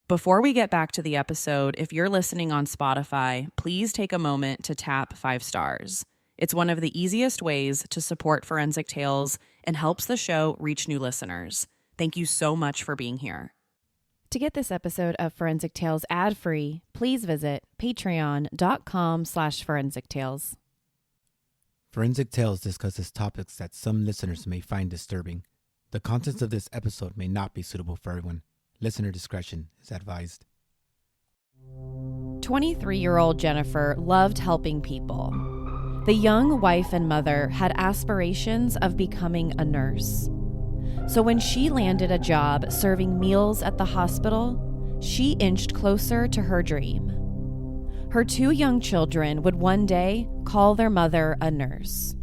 Before we get back to the episode, if you're listening on Spotify, please take a moment to tap 5 stars. It's one of the easiest ways to support Forensic Tales and helps the show reach new listeners. Thank you so much for being here. To get this episode of Forensic Tales ad-free, please visit patreon.com/Forensic Tales. Forensic Tales discusses topics that some listeners may find disturbing. The contents of this episode may not be suitable for everyone. Listener discretion is advised. 23-year-old Jennifer loved helping people. The young wife and mother had aspirations of becoming a nurse. So when she landed a job serving meals at the hospital, she inched closer to her dream. Her 2 young children would one day call their mother a nurse.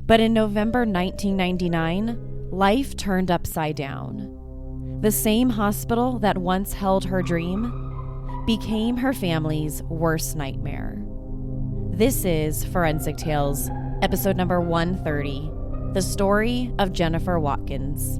But in November 1999, life turned upside down. The same hospital that once held her dream became her family's worst nightmare. This is Forensic Tales, episode number 130, The Story of Jennifer Watkins.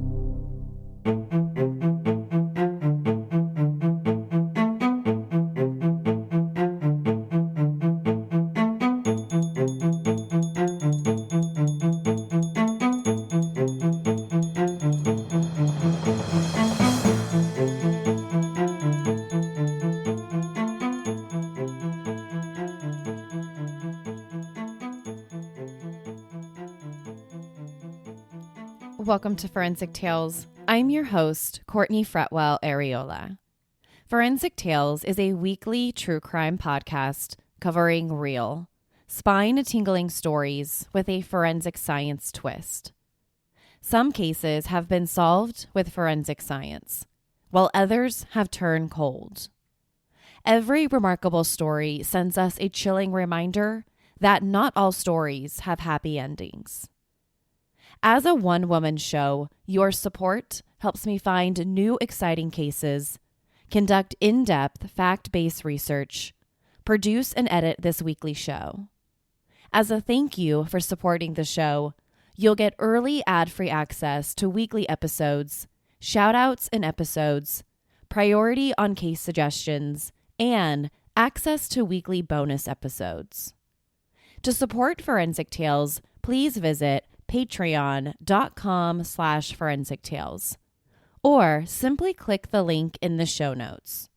Welcome to Forensic Tales. I'm your host, Courtney Fretwell Areola. Forensic Tales is a weekly true crime podcast covering real, spine-tingling stories with a forensic science twist. Some cases have been solved with forensic science, while others have turned cold. Every remarkable story sends us a chilling reminder that not all stories have happy endings. As a one-woman show, your support helps me find new exciting cases, conduct in-depth fact-based research, produce and edit this weekly show. As a thank you for supporting the show, you'll get early ad-free access to weekly episodes, shout-outs in episodes, priority on case suggestions, and access to weekly bonus episodes. To support Forensic Tales, please visit patreon.com/Forensic Tales, or simply click the link in the show notes.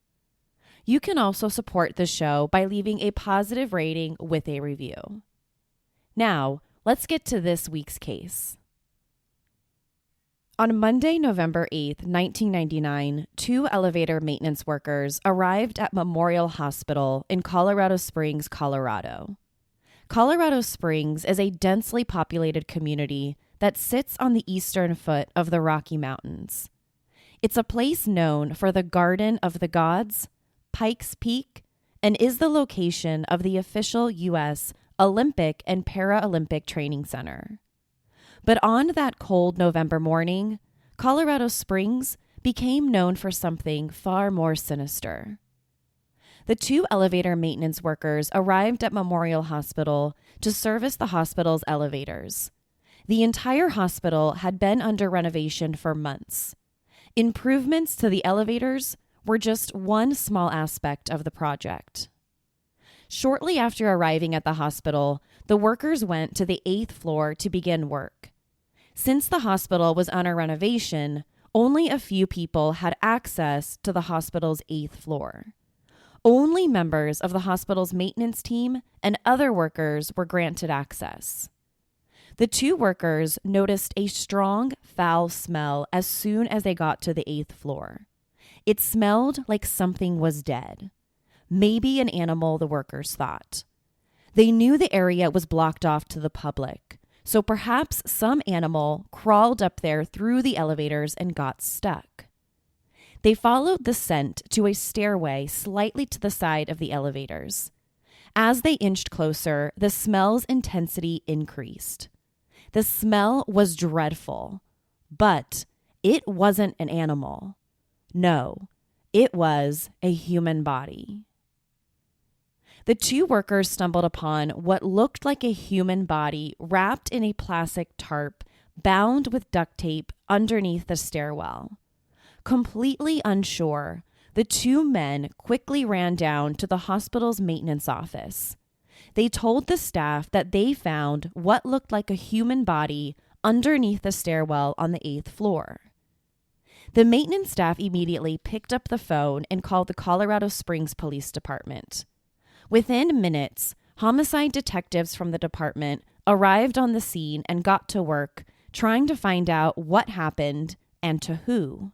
You can also support the show by leaving a positive rating with a review. Now, let's get to this week's case. On Monday, November 8th, 1999, 2 elevator maintenance workers arrived at Memorial Hospital in Colorado Springs, Colorado. Colorado Springs is a densely populated community that sits on the eastern foot of the Rocky Mountains. It's a place known for the Garden of the Gods, Pikes Peak, and is the location of the official U.S. Olympic and Paralympic Training Center. But on that cold November morning, Colorado Springs became known for something far more sinister. The 2 elevator maintenance workers arrived at Memorial Hospital to service the hospital's elevators. The entire hospital had been under renovation for months. Improvements to the elevators were just one small aspect of the project. Shortly after arriving at the hospital, the workers went to the 8th floor to begin work. Since the hospital was under renovation, only a few people had access to the hospital's 8th floor. Only members of the hospital's maintenance team and other workers were granted access. The 2 workers noticed a strong, foul smell as soon as they got to the 8th floor. It smelled like something was dead. Maybe an animal, the workers thought. They knew the area was blocked off to the public, so perhaps some animal crawled up there through the elevators and got stuck. They followed the scent to a stairway slightly to the side of the elevators. As they inched closer, the smell's intensity increased. The smell was dreadful, but it wasn't an animal. No, it was a human body. The 2 workers stumbled upon what looked like a human body wrapped in a plastic tarp, bound with duct tape underneath the stairwell. Completely unsure, the two men quickly ran down to the hospital's maintenance office. They told the staff that they found what looked like a human body underneath the stairwell on the 8th floor. The maintenance staff immediately picked up the phone and called the Colorado Springs Police Department. Within minutes, homicide detectives from the department arrived on the scene and got to work trying to find out what happened and to who.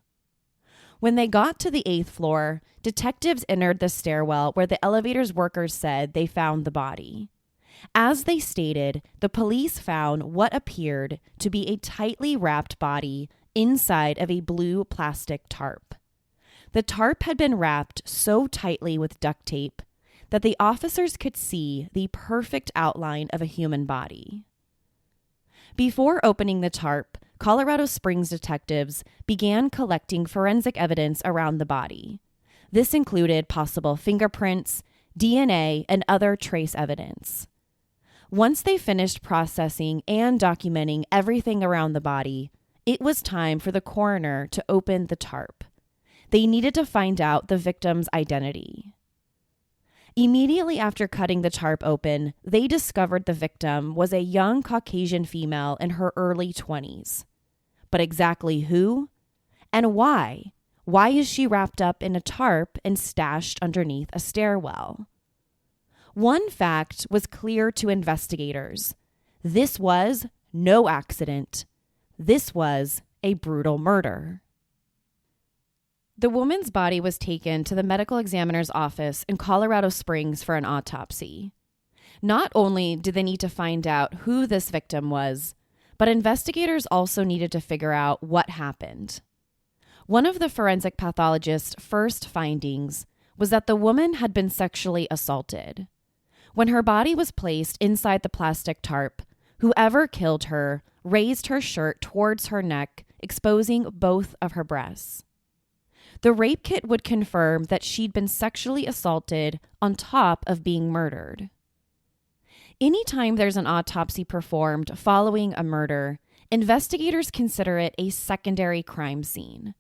When they got to the 8th floor, detectives entered the stairwell where the elevator's workers said they found the body. As they stated, the police found what appeared to be a tightly wrapped body inside of a blue plastic tarp. The tarp had been wrapped so tightly with duct tape that the officers could see the perfect outline of a human body. Before opening the tarp, Colorado Springs detectives began collecting forensic evidence around the body. This included possible fingerprints, DNA, and other trace evidence. Once they finished processing and documenting everything around the body, it was time for the coroner to open the tarp. They needed to find out the victim's identity. Immediately after cutting the tarp open, they discovered the victim was a young Caucasian female in her early 20s. But exactly who? And why? Why is she wrapped up in a tarp and stashed underneath a stairwell? One fact was clear to investigators. This was no accident. This was a brutal murder. The woman's body was taken to the medical examiner's office in Colorado Springs for an autopsy. Not only did they need to find out who this victim was, but investigators also needed to figure out what happened. One of the forensic pathologist's first findings was that the woman had been sexually assaulted. When her body was placed inside the plastic tarp, whoever killed her raised her shirt towards her neck, exposing both of her breasts. The rape kit would confirm that she'd been sexually assaulted on top of being murdered. Anytime there's an autopsy performed following a murder, investigators consider it a secondary crime scene.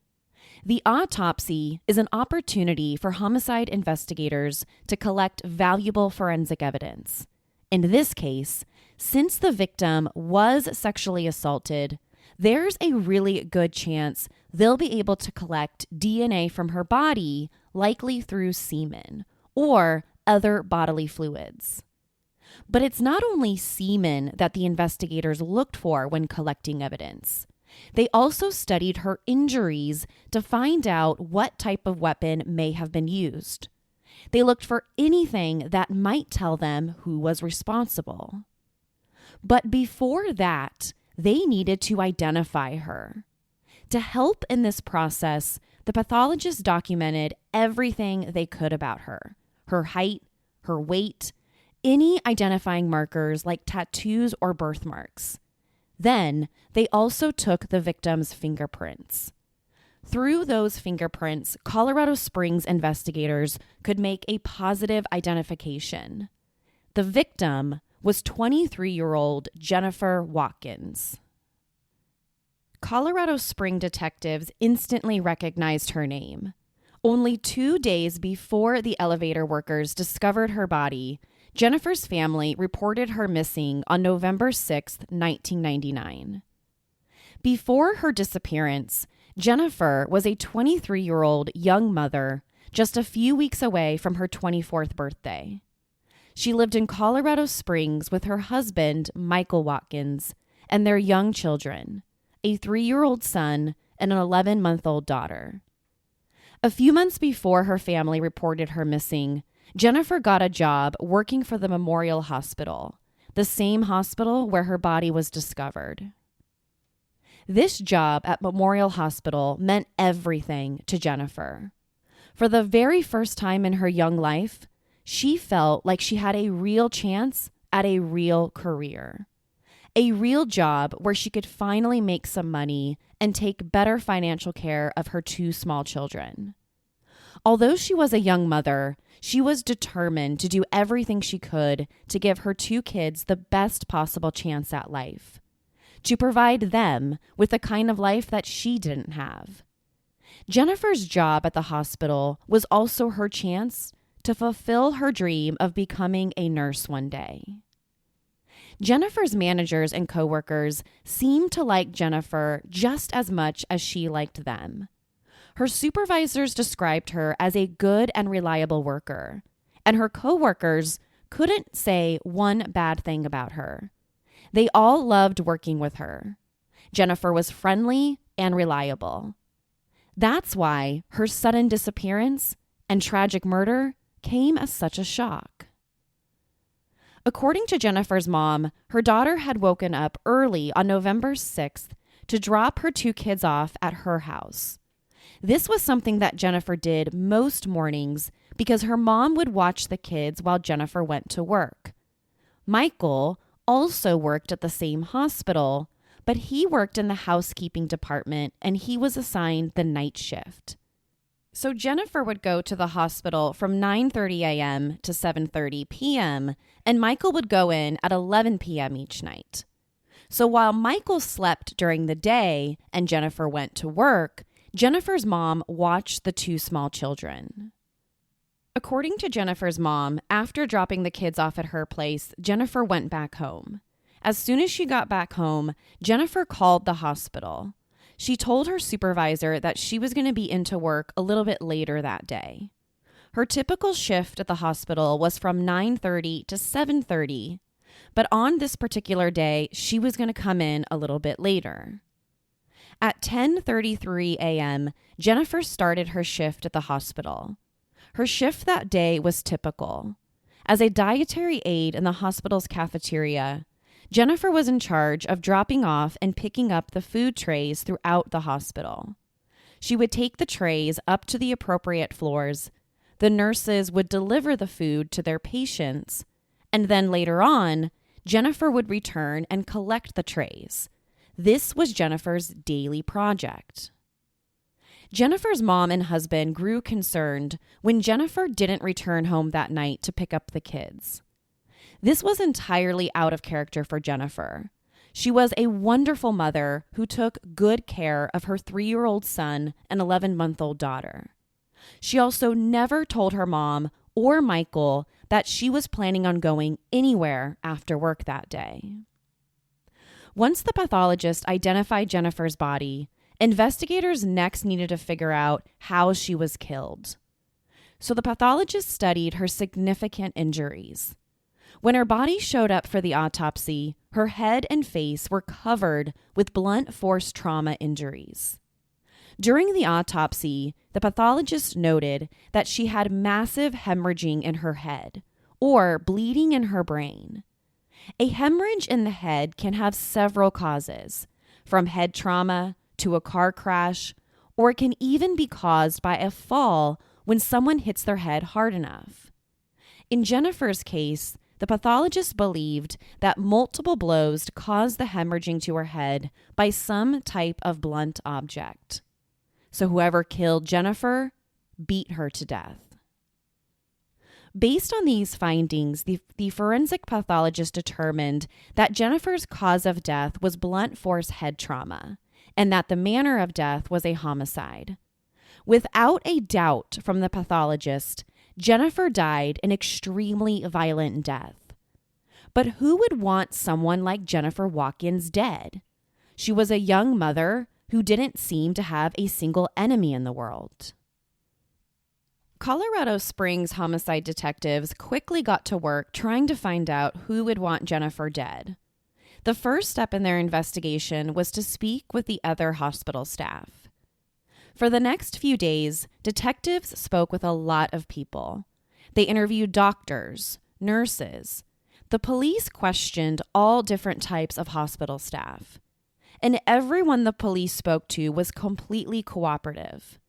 The autopsy is an opportunity for homicide investigators to collect valuable forensic evidence. In this case, since the victim was sexually assaulted, there's a really good chance they'll be able to collect DNA from her body, likely through semen or other bodily fluids. But it's not only semen that the investigators looked for when collecting evidence. They also studied her injuries to find out what type of weapon may have been used. They looked for anything that might tell them who was responsible. But before that, they needed to identify her. To help in this process, the pathologists documented everything they could about her: her height, her weight, any identifying markers like tattoos or birthmarks. Then, they also took the victim's fingerprints. Through those fingerprints, Colorado Springs investigators could make a positive identification. The victim was 23-year-old Jennifer Watkins. Colorado Springs detectives instantly recognized her name. Only 2 days before the elevator workers discovered her body, Jennifer's family reported her missing on November 6, 1999. Before her disappearance, Jennifer was a 23-year-old young mother just a few weeks away from her 24th birthday. She lived in Colorado Springs with her husband, Michael Watkins, and their young children, a 3-year-old son and an 11-month-old daughter. A few months before her family reported her missing, Jennifer got a job working for the Memorial Hospital, the same hospital where her body was discovered. This job at Memorial Hospital meant everything to Jennifer. For the very first time in her young life, she felt like she had a real chance at a real career, a real job where she could finally make some money and take better financial care of her 2 small children. Although she was a young mother, she was determined to do everything she could to give her 2 kids the best possible chance at life, to provide them with the kind of life that she didn't have. Jennifer's job at the hospital was also her chance to fulfill her dream of becoming a nurse one day. Jennifer's managers and coworkers seemed to like Jennifer just as much as she liked them. Her supervisors described her as a good and reliable worker, and her coworkers couldn't say one bad thing about her. They all loved working with her. Jennifer was friendly and reliable. That's why her sudden disappearance and tragic murder came as such a shock. According to Jennifer's mom, her daughter had woken up early on November 6th to drop her 2 kids off at her house. This was something that Jennifer did most mornings because her mom would watch the kids while Jennifer went to work. Michael also worked at the same hospital, but he worked in the housekeeping department and he was assigned the night shift. So Jennifer would go to the hospital from 9:30 a.m. to 7:30 p.m., and Michael would go in at 11 p.m. each night. So while Michael slept during the day and Jennifer went to work, Jennifer's mom watched the 2 small children. According to Jennifer's mom, after dropping the kids off at her place, Jennifer went back home. As soon as she got back home, Jennifer called the hospital. She told her supervisor that she was going to be into work a little bit later that day. Her typical shift at the hospital was from 9:30 to 7:30, but on this particular day, she was going to come in a little bit later. At 10:33 a.m., Jennifer started her shift at the hospital. Her shift that day was typical. As a dietary aide in the hospital's cafeteria, Jennifer was in charge of dropping off and picking up the food trays throughout the hospital. She would take the trays up to the appropriate floors. The nurses would deliver the food to their patients, and then later on, Jennifer would return and collect the trays. This was Jennifer's daily project. Jennifer's mom and husband grew concerned when Jennifer didn't return home that night to pick up the kids. This was entirely out of character for Jennifer. She was a wonderful mother who took good care of her 3-year-old son and 11-month-old daughter. She also never told her mom or Michael that she was planning on going anywhere after work that day. Once the pathologist identified Jennifer's body, investigators next needed to figure out how she was killed. So the pathologist studied her significant injuries. When her body showed up for the autopsy, her head and face were covered with blunt force trauma injuries. During the autopsy, the pathologist noted that she had massive hemorrhaging in her head, or bleeding in her brain. A hemorrhage in the head can have several causes, from head trauma to a car crash, or it can even be caused by a fall when someone hits their head hard enough. In Jennifer's case, the pathologist believed that multiple blows caused the hemorrhaging to her head by some type of blunt object. So whoever killed Jennifer beat her to death. Based on these findings, the forensic pathologist determined that Jennifer's cause of death was blunt force head trauma, and that the manner of death was a homicide. Without a doubt from the pathologist, Jennifer died an extremely violent death. But who would want someone like Jennifer Watkins dead? She was a young mother who didn't seem to have a single enemy in the world. Colorado Springs homicide detectives quickly got to work trying to find out who would want Jennifer dead. The first step in their investigation was to speak with the other hospital staff. For the next few days, detectives spoke with a lot of people. They interviewed doctors, nurses. The police questioned all different types of hospital staff. And everyone the police spoke to was completely cooperative.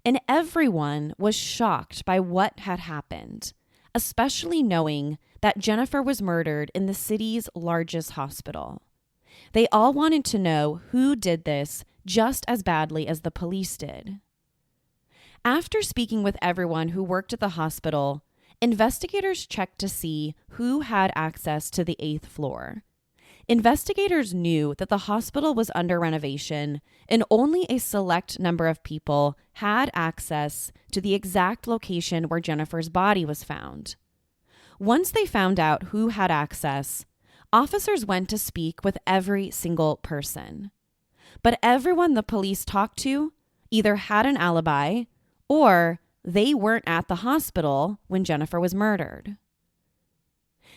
And everyone was shocked by what had happened, especially knowing that Jennifer was murdered in the city's largest hospital. They all wanted to know who did this just as badly as the police did. After speaking with everyone who worked at the hospital, investigators checked to see who had access to the 8th floor. Investigators knew that the hospital was under renovation and only a select number of people had access to the exact location where Jennifer's body was found. Once they found out who had access, officers went to speak with every single person. But everyone the police talked to either had an alibi or they weren't at the hospital when Jennifer was murdered.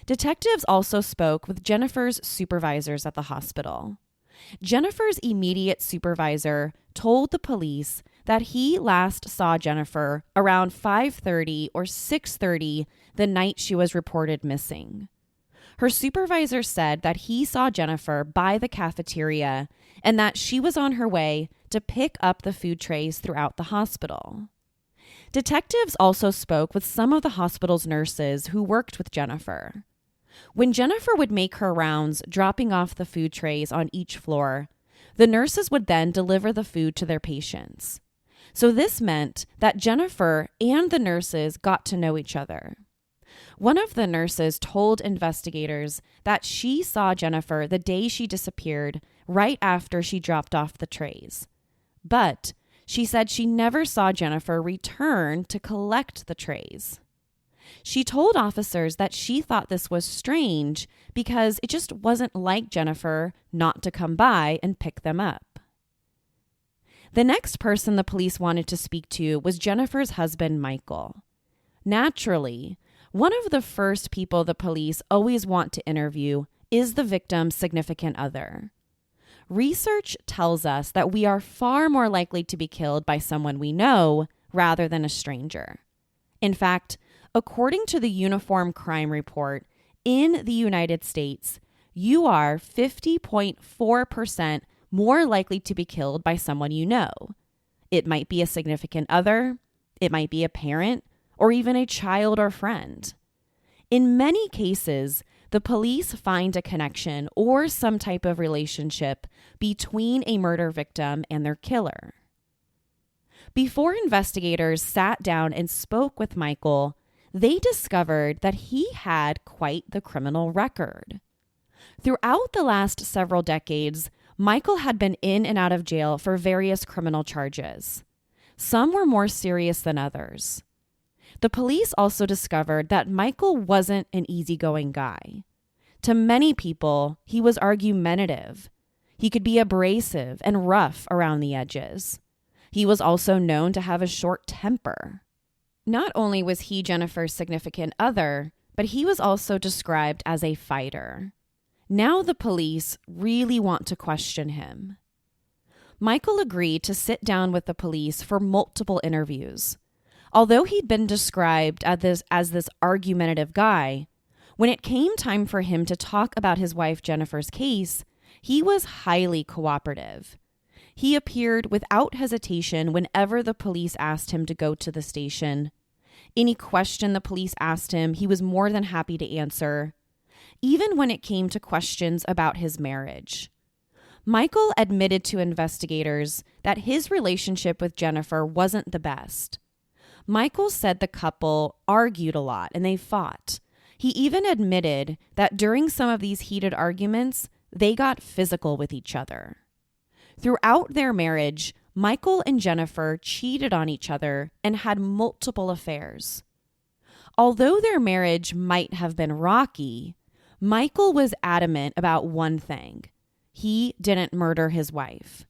Detectives also spoke with Jennifer's supervisors at the hospital. Jennifer's immediate supervisor told the police that he last saw Jennifer around 5:30 or 6:30 the night she was reported missing. Her supervisor said that he saw Jennifer by the cafeteria and that she was on her way to pick up the food trays throughout the hospital. Detectives also spoke with some of the hospital's nurses who worked with Jennifer. When Jennifer would make her rounds dropping off the food trays on each floor, the nurses would then deliver the food to their patients. So this meant that Jennifer and the nurses got to know each other. One of the nurses told investigators that she saw Jennifer the day she disappeared right after she dropped off the trays. But she said she never saw Jennifer return to collect the trays. She told officers that she thought this was strange because it just wasn't like Jennifer not to come by and pick them up. The next person the police wanted to speak to was Jennifer's husband, Michael. Naturally, one of the first people the police always want to interview is the victim's significant other. Research tells us that we are far more likely to be killed by someone we know rather than a stranger. In fact, according to the Uniform Crime Report, in the United States, you are 50.4% more likely to be killed by someone you know. It might be a significant other, it might be a parent, or even a child or friend. In many cases, the police find a connection or some type of relationship between a murder victim and their killer. Before investigators sat down and spoke with Michael, they discovered that he had quite the criminal record. Throughout the last several decades, Michael had been in and out of jail for various criminal charges. Some were more serious than others. The police also discovered that Michael wasn't an easygoing guy. To many people, he was argumentative. He could be abrasive and rough around the edges. He was also known to have a short temper. Not only was he Jennifer's significant other, but he was also described as a fighter. Now the police really want to question him. Michael agreed to sit down with the police for multiple interviews. Although he'd been described as this argumentative guy, when it came time for him to talk about his wife Jennifer's case, he was highly cooperative. He appeared without hesitation whenever the police asked him to go to the station. Any question the police asked him, he was more than happy to answer, even when it came to questions about his marriage. Michael admitted to investigators that his relationship with Jennifer wasn't the best. Michael said the couple argued a lot and they fought. He even admitted that during some of these heated arguments, they got physical with each other. Throughout their marriage, Michael and Jennifer cheated on each other and had multiple affairs. Although their marriage might have been rocky, Michael was adamant about one thing. He didn't murder his wife.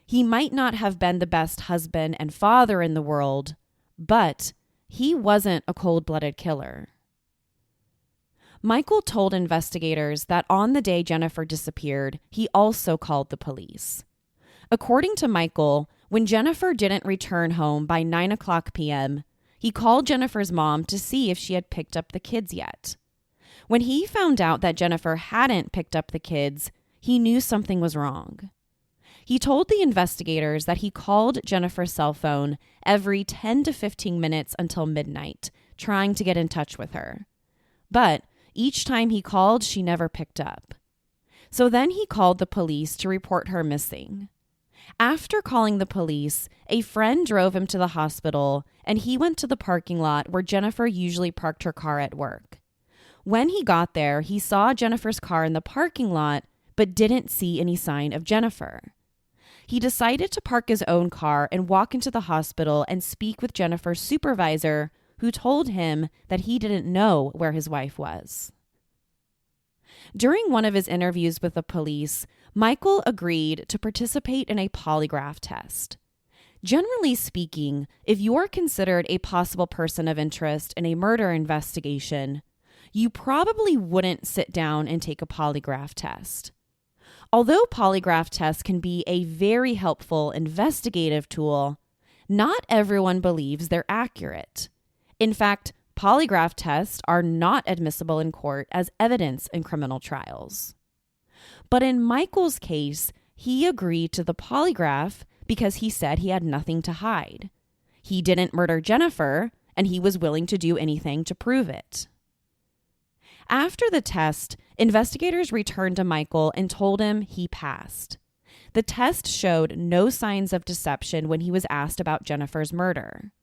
He might not have been the best husband and father in the world, but he wasn't a cold-blooded killer. Michael told investigators that on the day Jennifer disappeared, he also called the police. According to Michael, when Jennifer didn't return home by 9:00 p.m., he called Jennifer's mom to see if she had picked up the kids yet. When he found out that Jennifer hadn't picked up the kids, he knew something was wrong. He told the investigators that he called Jennifer's cell phone every 10 to 15 minutes until midnight, trying to get in touch with her. But each time he called, she never picked up. So then he called the police to report her missing. After calling the police, a friend drove him to the hospital, and he went to the parking lot where Jennifer usually parked her car at work. When he got there, he saw Jennifer's car in the parking lot, but didn't see any sign of Jennifer. He decided to park his own car and walk into the hospital and speak with Jennifer's supervisor, who told him that he didn't know where his wife was. During one of his interviews with the police, Michael agreed to participate in a polygraph test. Generally speaking, if you're considered a possible person of interest in a murder investigation, you probably wouldn't sit down and take a polygraph test. Although polygraph tests can be a very helpful investigative tool, not everyone believes they're accurate. In fact, polygraph tests are not admissible in court as evidence in criminal trials. But in Michael's case, he agreed to the polygraph because he said he had nothing to hide. He didn't murder Jennifer, and he was willing to do anything to prove it. After the test, investigators returned to Michael and told him he passed. The test showed no signs of deception when he was asked about Jennifer's murder.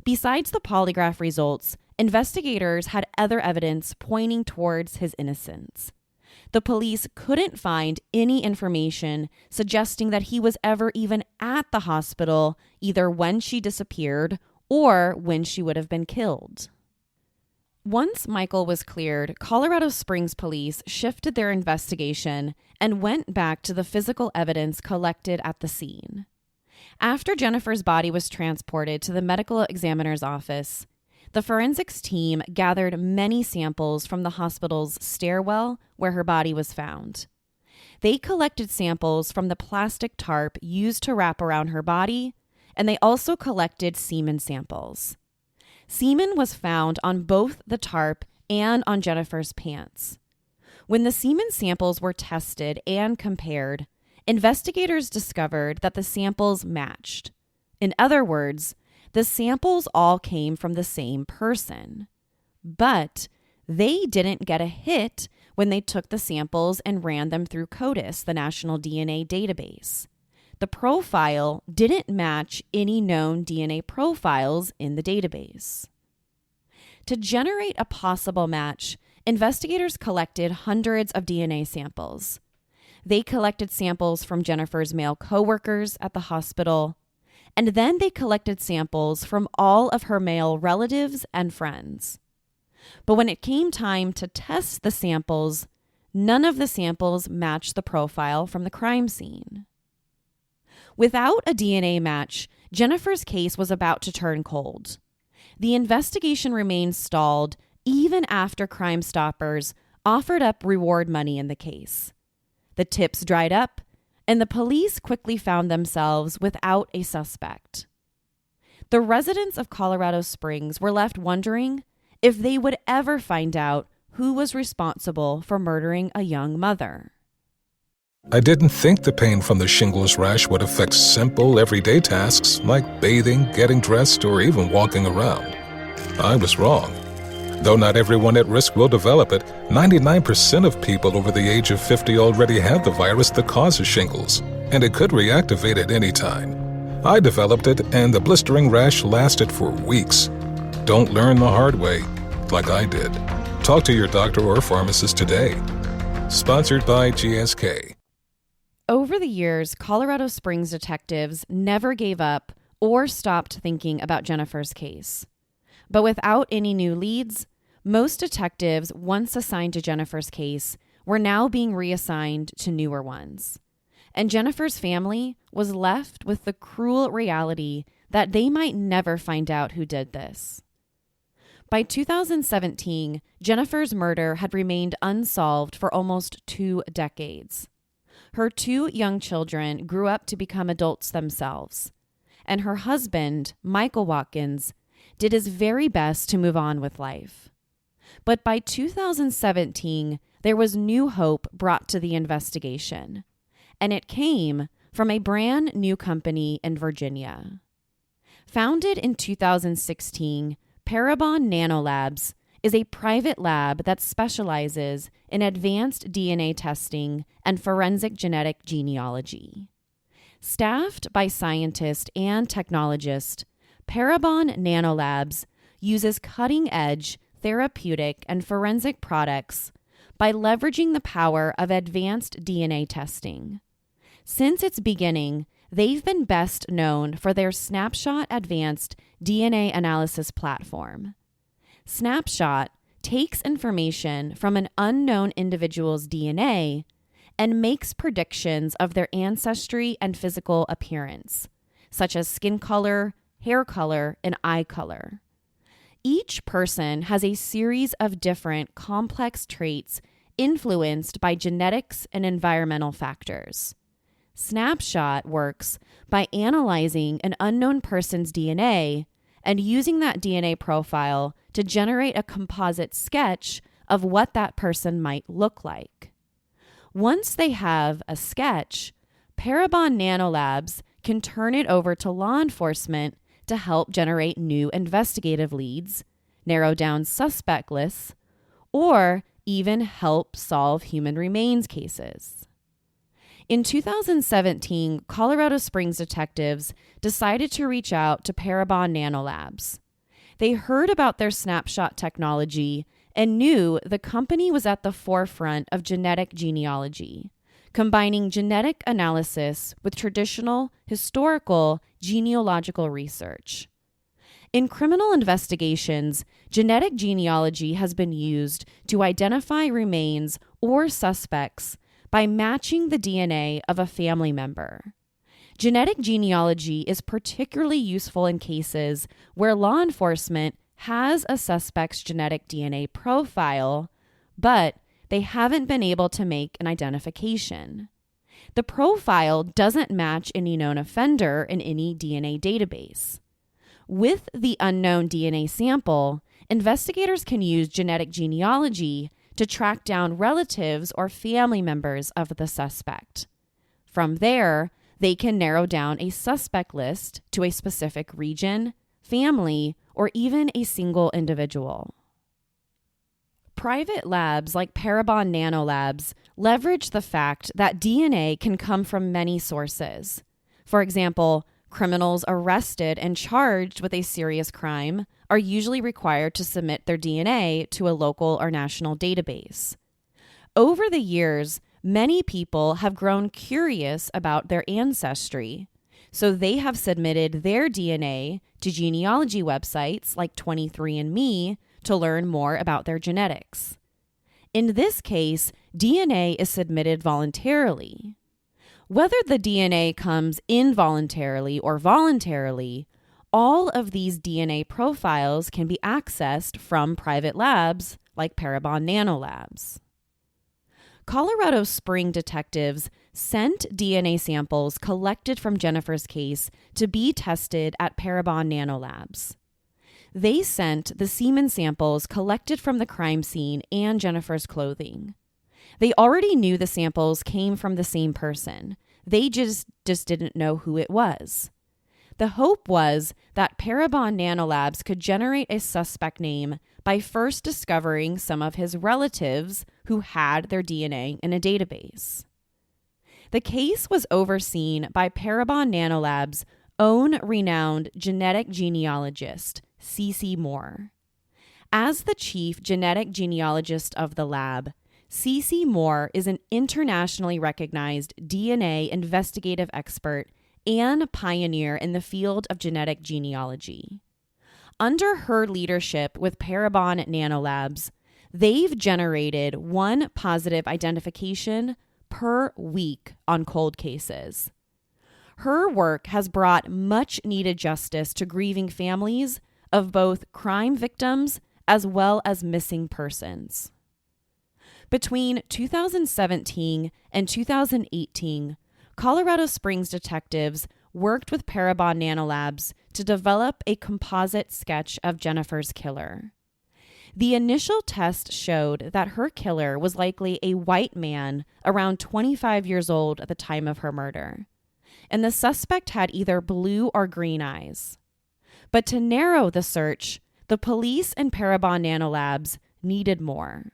Besides the polygraph results, investigators had other evidence pointing towards his innocence. The police couldn't find any information suggesting that he was ever even at the hospital, either when she disappeared or when she would have been killed. Once Michael was cleared, Colorado Springs police shifted their investigation and went back to the physical evidence collected at the scene. After Jennifer's body was transported to the medical examiner's office, the forensics team gathered many samples from the hospital's stairwell where her body was found. They collected samples from the plastic tarp used to wrap around her body, and they also collected semen samples. Semen was found on both the tarp and on Jennifer's pants. When the semen samples were tested and compared, investigators discovered that the samples matched. In other words, the samples all came from the same person. But they didn't get a hit when they took the samples and ran them through CODIS, the National DNA Database. The profile didn't match any known DNA profiles in the database. To generate a possible match, investigators collected hundreds of DNA samples. They collected samples from Jennifer's male coworkers at the hospital, and then they collected samples from all of her male relatives and friends. But when it came time to test the samples, none of the samples matched the profile from the crime scene. Without a DNA match, Jennifer's case was about to turn cold. The investigation remained stalled even after Crime Stoppers offered up reward money in the case. The tips dried up, and the police quickly found themselves without a suspect. The residents of Colorado Springs were left wondering if they would ever find out who was responsible for murdering a young mother. I didn't think the pain from the shingles rash would affect simple, everyday tasks like bathing, getting dressed, or even walking around. I was wrong. Though not everyone at risk will develop it, 99% of people over the age of 50 already have the virus that causes shingles, and it could reactivate at any time. I developed it, and the blistering rash lasted for weeks. Don't learn the hard way, like I did. Talk to your doctor or pharmacist today. Sponsored by GSK. Over the years, Colorado Springs detectives never gave up or stopped thinking about Jennifer's case. But without any new leads, most detectives once assigned to Jennifer's case were now being reassigned to newer ones. And Jennifer's family was left with the cruel reality that they might never find out who did this. By 2017, Jennifer's murder had remained unsolved for almost 2 decades. Her 2 young children grew up to become adults themselves, and her husband, Michael Watkins, did his very best to move on with life. But by 2017, there was new hope brought to the investigation, and it came from a brand new company in Virginia. Founded in 2016, Parabon Nanolabs is a private lab that specializes in advanced DNA testing and forensic genetic genealogy. Staffed by scientists and technologists, Parabon Nanolabs uses cutting-edge therapeutic, and forensic products by leveraging the power of advanced DNA testing. Since its beginning, they've been best known for their Snapshot Advanced DNA Analysis platform. Snapshot takes information from an unknown individual's DNA and makes predictions of their ancestry and physical appearance, such as skin color, hair color, and eye color. Each person has a series of different complex traits influenced by genetics and environmental factors. Snapshot works by analyzing an unknown person's DNA and using that DNA profile to generate a composite sketch of what that person might look like. Once they have a sketch, Parabon Nanolabs can turn it over to law enforcement to help generate new investigative leads, narrow down suspect lists, or even help solve human remains cases. In 2017, Colorado Springs detectives decided to reach out to Parabon Nanolabs. They heard about their Snapshot technology and knew the company was at the forefront of genetic genealogy, combining genetic analysis with traditional, historical, genealogical research. In criminal investigations, genetic genealogy has been used to identify remains or suspects by matching the DNA of a family member. Genetic genealogy is particularly useful in cases where law enforcement has a suspect's genetic DNA profile, but they haven't been able to make an identification. The profile doesn't match any known offender in any DNA database. With the unknown DNA sample, investigators can use genetic genealogy to track down relatives or family members of the suspect. From there, they can narrow down a suspect list to a specific region, family, or even a single individual. Private labs like Parabon Nanolabs leverage the fact that DNA can come from many sources. For example, criminals arrested and charged with a serious crime are usually required to submit their DNA to a local or national database. Over the years, many people have grown curious about their ancestry, so they have submitted their DNA to genealogy websites like 23andMe to learn more about their genetics. In this case, DNA is submitted voluntarily. Whether the DNA comes involuntarily or voluntarily, all of these DNA profiles can be accessed from private labs like Parabon Nanolabs. Colorado Springs detectives sent DNA samples collected from Jennifer's case to be tested at Parabon Nanolabs. They sent the semen samples collected from the crime scene and Jennifer's clothing. They already knew the samples came from the same person. They just didn't know who it was. The hope was that Parabon Nanolabs could generate a suspect name by first discovering some of his relatives who had their DNA in a database. The case was overseen by Parabon Nanolabs' own renowned genetic genealogist, C.C. Moore. As the chief genetic genealogist of the lab, C.C. Moore is an internationally recognized DNA investigative expert and pioneer in the field of genetic genealogy. Under her leadership with Parabon Nanolabs, they've generated one positive identification per week on cold cases. Her work has brought much needed justice to grieving families of both crime victims as well as missing persons. Between 2017 and 2018, Colorado Springs detectives worked with Parabon Nanolabs to develop a composite sketch of Jennifer's killer. The initial test showed that her killer was likely a white man around 25 years old at the time of her murder, and the suspect had either blue or green eyes. But to narrow the search, the police and Parabon Nanolabs needed more.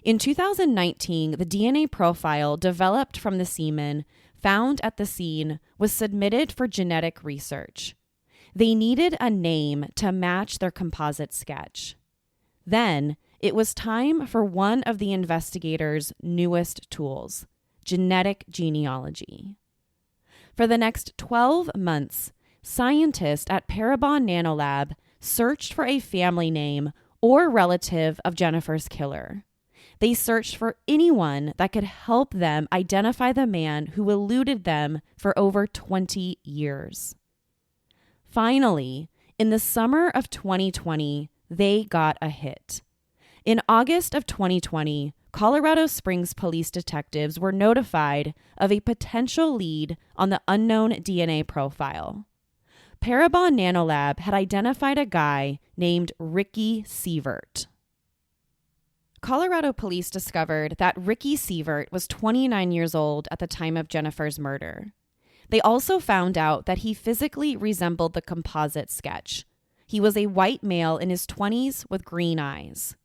In 2019, the DNA profile developed from the semen found at the scene was submitted for genetic research. They needed a name to match their composite sketch. Then it was time for one of the investigators' newest tools, genetic genealogy. For the next 12 months, scientists at Parabon Nanolab searched for a family name or relative of Jennifer's killer. They searched for anyone that could help them identify the man who eluded them for over 20 years. Finally, in the summer of 2020, they got a hit. In August of 2020, Colorado Springs police detectives were notified of a potential lead on the unknown DNA profile. Parabon Nanolab had identified a guy named Ricky Sievert. Colorado police discovered that Ricky Sievert was 29 years old at the time of Jennifer's murder. They also found out that he physically resembled the composite sketch. He was a white male in his 20s with green eyes.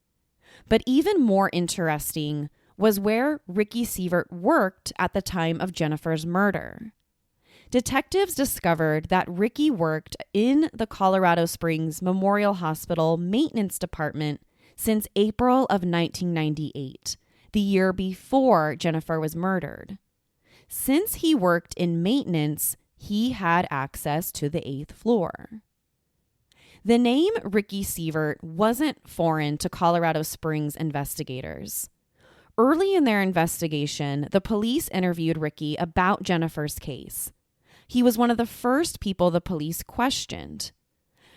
But even more interesting was where Ricky Sievert worked at the time of Jennifer's murder. Detectives discovered that Ricky worked in the Colorado Springs Memorial Hospital maintenance department since April of 1998, the year before Jennifer was murdered. Since he worked in maintenance, he had access to the 8th floor. The name Ricky Sievert wasn't foreign to Colorado Springs investigators. Early in their investigation, the police interviewed Ricky about Jennifer's case. He was one of the first people the police questioned.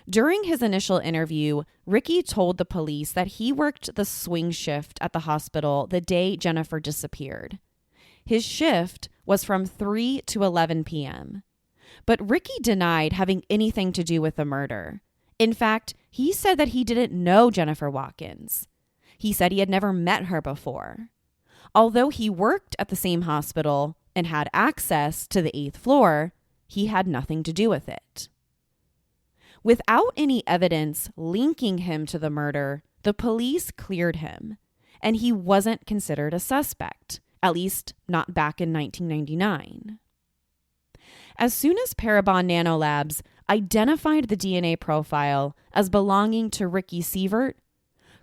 During his initial interview, Ricky told the police that he worked the swing shift at the hospital the day Jennifer disappeared. His shift was from 3 to 11 p.m. But Ricky denied having anything to do with the murder. In fact, he said that he didn't know Jennifer Watkins. He said he had never met her before. Although he worked at the same hospital and had access to the 8th floor, he had nothing to do with it. Without any evidence linking him to the murder, the police cleared him, and he wasn't considered a suspect, at least not back in 1999. As soon as Parabon Nanolabs identified the DNA profile as belonging to Ricky Sievert,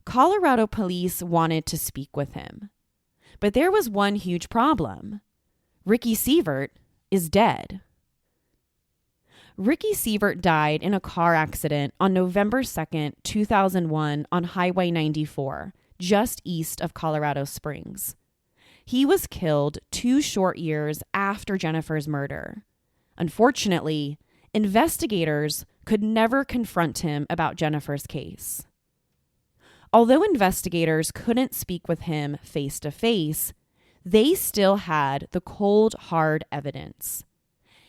Colorado police wanted to speak with him. But there was one huge problem. Ricky Sievert is dead. Ricky Sievert died in a car accident on November 2nd, 2001 on Highway 94, just east of Colorado Springs. He was killed 2 short years after Jennifer's murder. Unfortunately, investigators could never confront him about Jennifer's case. Although investigators couldn't speak with him face to face, they still had the cold, hard evidence.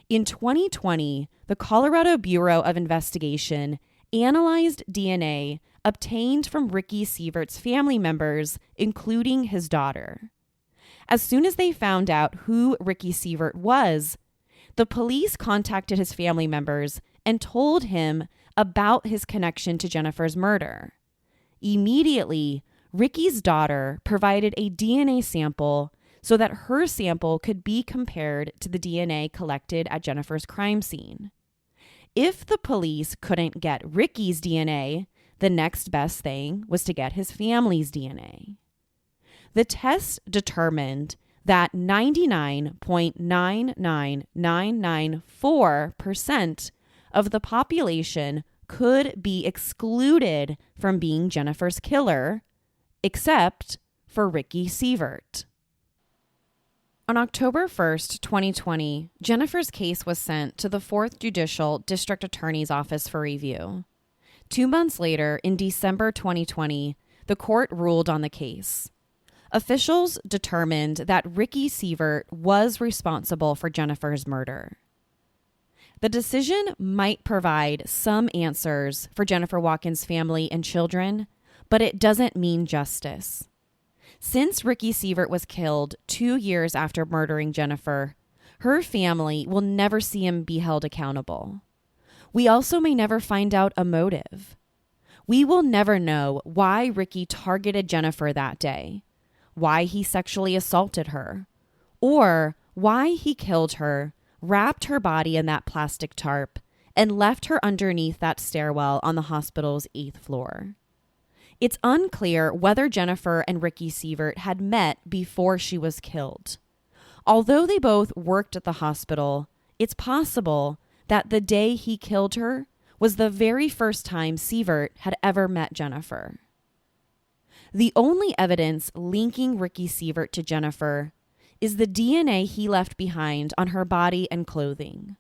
In 2020, the Colorado Bureau of Investigation analyzed DNA obtained from Ricky Sievert's family members, including his daughter. As soon as they found out who Ricky Sievert was, the police contacted his family members and told him about his connection to Jennifer's murder. Immediately, Ricky's daughter provided a DNA sample so that her sample could be compared to the DNA collected at Jennifer's crime scene. If the police couldn't get Ricky's DNA, the next best thing was to get his family's DNA. The test determined that 99.99994% of the population could be excluded from being Jennifer's killer, except for Ricky Sievert. On October 1st, 2020, Jennifer's case was sent to the 4th Judicial District Attorney's Office for review. 2 months later, in December 2020, the court ruled on the case. Officials determined that Ricky Sievert was responsible for Jennifer's murder. The decision might provide some answers for Jennifer Watkins' family and children, but it doesn't mean justice. Since Ricky Sievert was killed 2 years after murdering Jennifer, her family will never see him be held accountable. We also may never find out a motive. We will never know why Ricky targeted Jennifer that day, why he sexually assaulted her, or why he killed her, wrapped her body in that plastic tarp, and left her underneath that stairwell on the hospital's 8th floor. It's unclear whether Jennifer and Ricky Sievert had met before she was killed. Although they both worked at the hospital, it's possible that the day he killed her was the very first time Sievert had ever met Jennifer. The only evidence linking Ricky Sievert to Jennifer is the DNA he left behind on her body and clothing.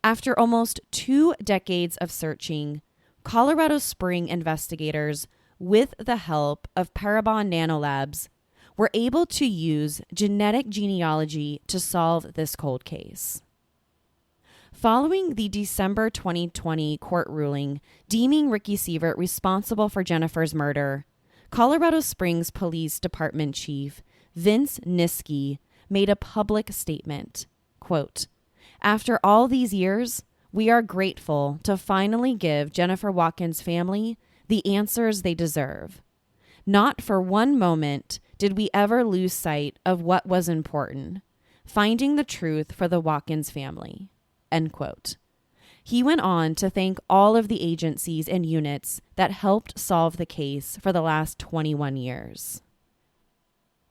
After almost 2 decades of searching, Colorado Springs investigators, with the help of Parabon Nanolabs, were able to use genetic genealogy to solve this cold case. Following the December 2020 court ruling deeming Ricky Sievert responsible for Jennifer's murder, Colorado Springs Police Department Chief Vince Niski made a public statement, quote, "After all these years, we are grateful to finally give Jennifer Watkins' family the answers they deserve. Not for one moment did we ever lose sight of what was important, finding the truth for the Watkins family," end quote. He went on to thank all of the agencies and units that helped solve the case for the last 21 years.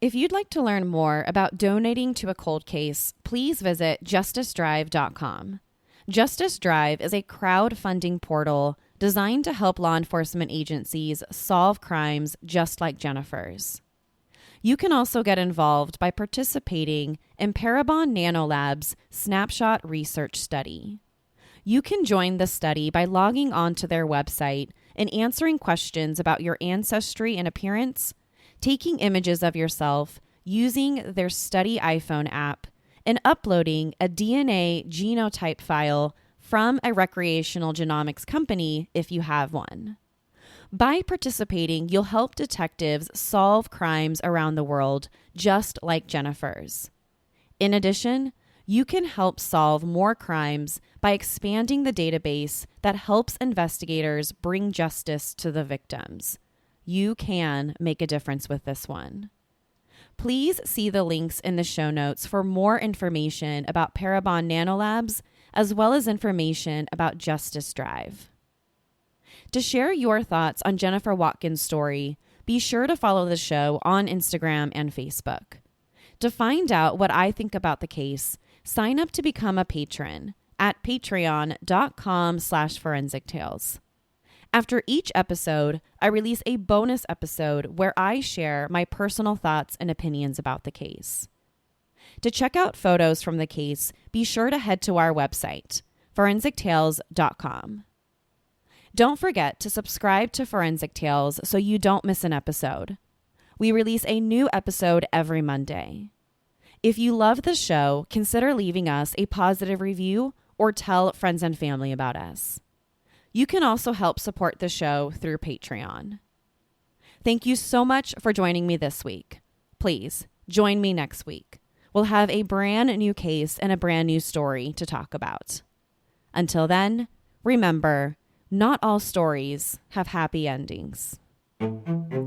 If you'd like to learn more about donating to a cold case, please visit justicedrive.com. Justice Drive is a crowdfunding portal designed to help law enforcement agencies solve crimes just like Jennifer's. You can also get involved by participating in Parabon Nanolabs' Snapshot Research Study. You can join the study by logging on to their website and answering questions about your ancestry and appearance, taking images of yourself using their study iPhone app, and uploading a DNA genotype file from a recreational genomics company if you have one. By participating, you'll help detectives solve crimes around the world, just like Jennifer's. In addition, you can help solve more crimes by expanding the database that helps investigators bring justice to the victims. You can make a difference with this one. Please see the links in the show notes for more information about Parabon Nanolabs, as well as information about Justice Drive. To share your thoughts on Jennifer Watkins' story, be sure to follow the show on Instagram and Facebook. To find out what I think about the case, sign up to become a patron at patreon.com/forensictales. After each episode, I release a bonus episode where I share my personal thoughts and opinions about the case. To check out photos from the case, be sure to head to our website, forensictales.com. Don't forget to subscribe to Forensic Tales so you don't miss an episode. We release a new episode every Monday. If you love the show, consider leaving us a positive review or tell friends and family about us. You can also help support the show through Patreon. Thank you so much for joining me this week. Please join me next week. We'll have a brand new case and a brand new story to talk about. Until then, remember, not all stories have happy endings.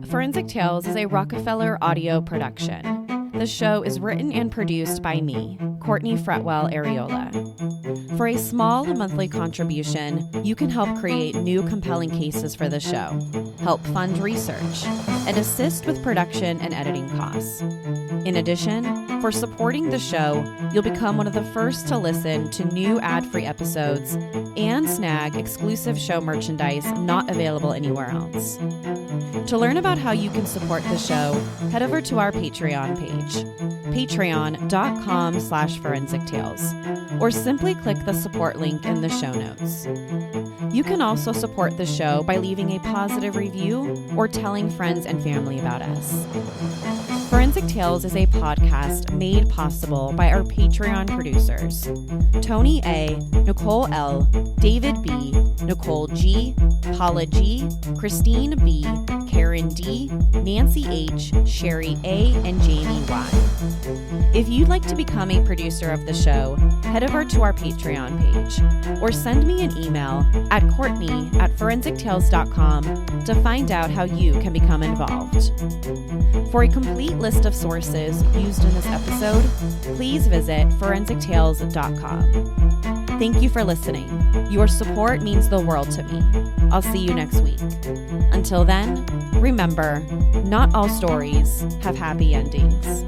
Forensic Tales is a Rockefeller audio production. The show is written and produced by me, Courtney Fretwell Areola. For a small monthly contribution, you can help create new compelling cases for the show, help fund research, and assist with production and editing costs. In addition, for supporting the show, you'll become one of the first to listen to new ad-free episodes and snag exclusive show merchandise not available anywhere else. To learn about how you can support the show, head over to our Patreon page, patreon.com/forensictales, or simply click the support link in the show notes. You can also support the show by leaving a positive review or telling friends and family about us. Forensic Tales is a podcast made possible by our Patreon producers, Tony A., Nicole L., David B., Nicole G., Paula G., Christine B., Karen D., Nancy H., Sherry A., and Jamie Y. If you'd like to become a producer of the show, head over to our Patreon page or send me an email at courtney@forensictales.com to find out how you can become involved. For a complete list of sources used in this episode, please visit forensictales.com. Thank you for listening. Your support means the world to me. I'll see you next week. Until then, remember, not all stories have happy endings.